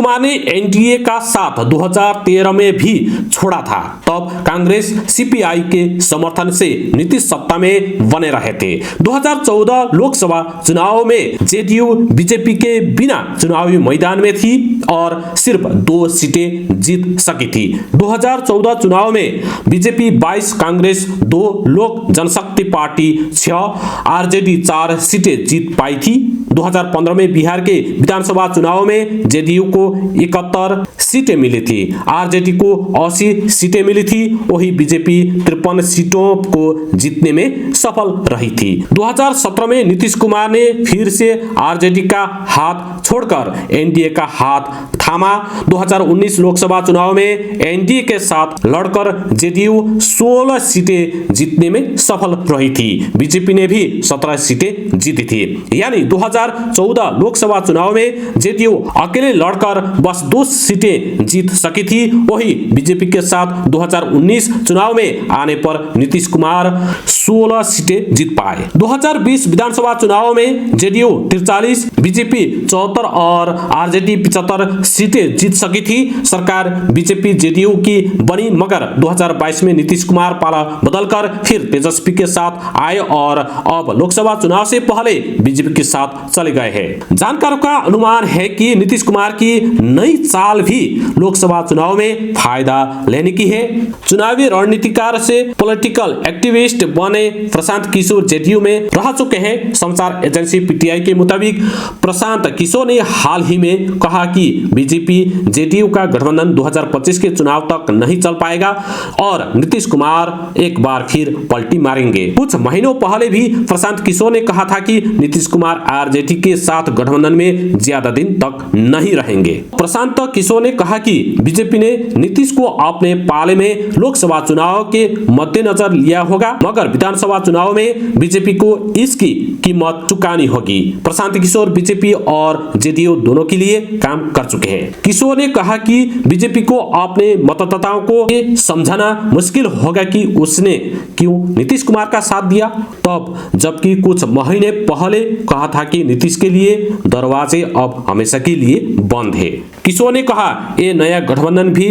कुमार ने एनडीए का साथ 2013 में भी छोड़ा था। तब कांग्रेस सीपीआई के समर्थन से नीतीश सत्ता में बने रहे थे। 2014 लोकसभा चुनाव में जेडीयू बीजेपी के बिना चुनावी मैदान में थी और सिर्फ 2 सीटें जीत सकी थी। 2014 चुनाव में बीजेपी 22, कांग्रेस 2, लोक जनशक्ति पार्टी 6, आरजेडी 4 सीटें जीत पाई थी। 2015 में बिहार के विधानसभा चुनाव में जेडीयू को 71 सीटें मिली थी, आरजेडी को 80 सीटें मिली थी। वही बीजेपी 53 सीटों को जीतने में सफल रही थी। 2017 में नीतीश कुमार ने फिर से आरजेडी का हाथ छोड़कर एनडीए का हाथ थामा। 2019 लोकसभा चुनाव में एनडीए के साथ लड़कर जेडीयू 16 सीटें जीतने में सफल रही थी। बीजेपी ने भी 17 सीटें जीती थी। यानी 2014 लोकसभा चुनाव में जेडीयू अकेले लड़कर बस 2 सीटें जीत सकी थी। वही बीजेपी के साथ 2019 चुनाव में आने पर नीतीश कुमार 16 सीटें जीत पाए। 2020 विधानसभा चुनाव में जेडीयू 43, बीजेपी 74 और आरजेडी 75 सीटें जीत सकी थी। सरकार बीजेपी जेडीयू की बनी, मगर 2022 में नीतीश कुमार पाला बदलकर फिर तेजस्वी के साथ आए और अब लोकसभा चुनाव से पहले बीजेपी के साथ चले गए हैं। जानकारों का अनुमान है कि नीतीश कुमार की नई चाल भी लोकसभा चुनाव में फायदा लेने की है। चुनावी रणनीतिकार से पॉलिटिकल एक्टिविस्ट बने प्रशांत किशोर जेडीयू में रह चुके हैं। समाचार एजेंसी पीटीआई के मुताबिक प्रशांत किशोर ने हाल ही में कहा कि बीजेपी जेडीयू का गठबंधन 2025 के चुनाव तक नहीं चल पाएगा और नीतीश कुमार एक बार फिर पलटी मारेंगे। कुछ महीनों पहले भी प्रशांत किशोर ने कहा था कि नीतीश कुमार आरजेडी के साथ गठबंधन में ज्यादा दिन तक नहीं रहेंगे। प्रशांत किशोर ने कहा कि बीजेपी ने नीतीश को अपने पाले में लोकसभा चुनाव के मद्देनजर लिया होगा, मगर विधानसभा चुनाव में बीजेपी को इसकी कीमत चुकानी होगी। प्रशांत किशोर बीजेपी और जेडीयू दोनों के लिए काम कर चुके हैं। किशोर ने कहा कि बीजेपी को अपने मतदाताओं को ये समझाना मुश्किल होगा कि उसने क्यों नीतीश कुमार का साथ दिया, तब जबकि कुछ महीने पहले कहा था कि नीतीश के लिए दरवाजे अब हमेशा के लिए बंद है। किशोर ने कहा ये नया गठबंधन भी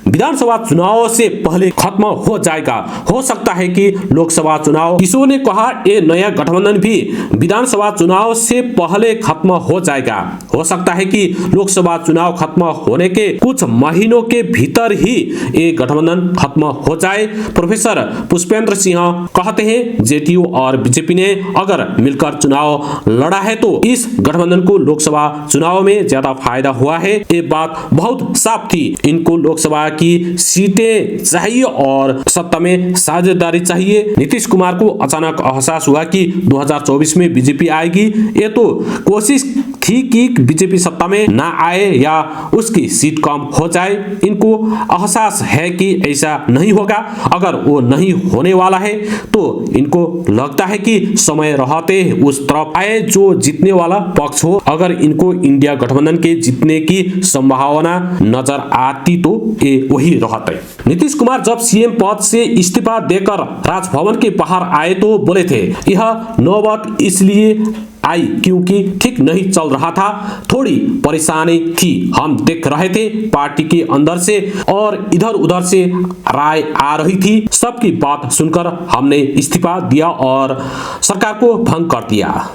विधानसभा चुनाव से पहले खत्म हो जाएगा। हो सकता है कि लोकसभा चुनाव किशोर ने कहा ये नया गठबंधन भी विधानसभा चुनाव से पहले खत्म हो जाएगा। हो सकता है कि लोकसभा चुनाव खत्म होने के कुछ महीनों के भीतर ही ये गठबंधन खत्म हो जाए। प्रोफेसर पुष्पेंद्र सिंह कहते हैं जेडीयू और बीजेपी ने अगर मिलकर चुनाव लड़ा है तो इस गठबंधन को लोकसभा चुनाव में ज्यादा फायदा हुआ है। ये बात बहुत साफ थी। इनको लोकसभा की सीटें चाहिए और सत्ता में साझेदारी चाहिए। नीतीश कुमार को अचानक एहसास हुआ कि 2024 में बीजेपी आएगी। ये तो कोशिश थी कि बीजेपी सत्ता में ना आए या उसकी सीट कम हो जाए। इनको एहसास है कि ऐसा नहीं होगा। अगर वो नहीं होने वाला है तो इनको लगता है कि समय रहते उस तरफ आए जो जीतने वाला पक्ष हो। अगर इनको इंडिया गठबंधन के जीतने की संभावना नजर आती तो ये वही रहते। नीतीश कुमार जब सीएम पद से इस्तीफा देकर राजभवन के बाहर आए तो बोले थे यह नौबत इसलिए आई क्योंकि ठीक नहीं चल रहा था, थोड़ी परेशानी थी। हम देख रहे थे पार्टी के अंदर से और इधर उधर से राय आ रही थी। सबकी बात सुनकर हमने इस्तीफा दिया और सरकार को भंग कर दिया।